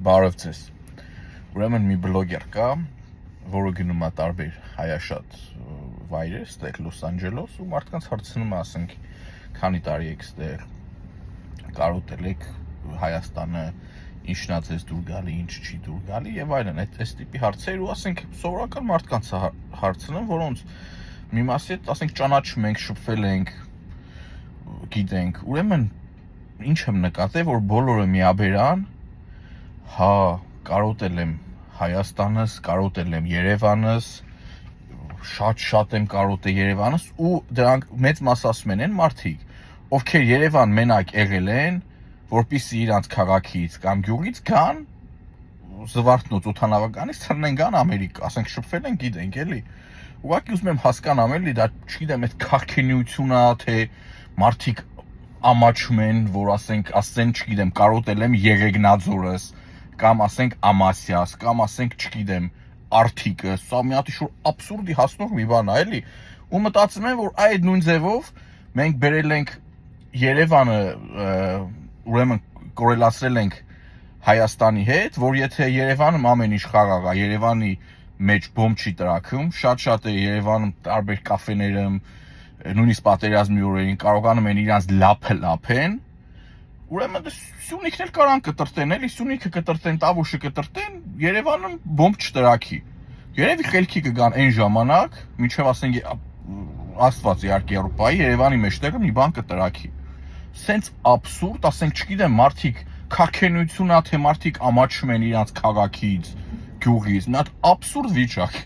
Բարև ձեզ։ Ուրեմն մի բլոգեր կա, որը գնում է տարբեր հայաշատ վայրեր, ստեղ Լոս Անջելոս, ու մարդկանց հարցնում է, ասենք, քանի տարի եք ստեղ, կարոտել եք Հայաստանը, ինչն է ձեզ դուր գալի, ինչ չի դուր գալի եւ այլն, այս տիպի հարցեր, ու ասենք սովորական մարդկանց հարցնում, որոնց մի մասի հետ, ասենք, ճանաչում ենք, շփվել ենք, գիտենք, ուրեմն ինչ եմ նկատել, որ բոլորը միաբերան, հա, կարոտել եմ Հայաստանս, կարոտել եմ Երևանս, շատ եմ կարոտել Երևանս, ու դրանք մեծ մաս ասում են մարդիկ, ովքեր Երևան մենակ եղել են, որպեսզի իրանց քաղաքից կամ գյուղից գան, Զվարթնոց օդանավականից թռնեն գան Ամերիկա, ասենք շփվել են, գիտենք, էլի։ Ուղղակի ուզում եմ հասկանամ, էլի, դա չգիտեմ, այդ քաղաքենիությունն է, թե մարդիկ ամաչում են, որ ասեն, չգիտեմ, կարոտել եմ Եղեգնաձորս, կամ ասենք Ամասիաս, կամ ասենք, չգիտեմ, Արթիկը, սա մի հատ շուտ աբսուրդի հասնող մի բան է, էլի։ Ու մտածում եմ, որ այդ նույն ձևով մենք բերել ենք Երևանը, ուրեմն կորելացրել ենք Հայաստանի հետ, որ եթե Երևանում ամեն ինչ խաղաղ է, Երևանի մեջ բոմբ չի տրաքում, շատ է Երևանում տարբեր կաֆեներում, նույնիսկ պատերազմի օրերին կարողանում են իրանց լափը լափեն, ուրեմն Սյունիքն էլ կարան կտրտեն, էլի Սյունիքը կտրտեն, Տավուշը կտրտեն, Երևանում բոմբ չտրաքի։ Երևի խելքի կգան այն ժամանակ, մինչև ասենք Աստված իհարկե Եվրոպայի, Երևանի մեջտեղը մի բան կտրաքի։ Սենց աբսուրդ, ասենք, չգիտեմ, մարդիկ քաղաքենիությունն է, թե մարդիկ ամաչում են իրանց քաղաքից, գյուղից, մի հատ աբսուրդ վիճակ։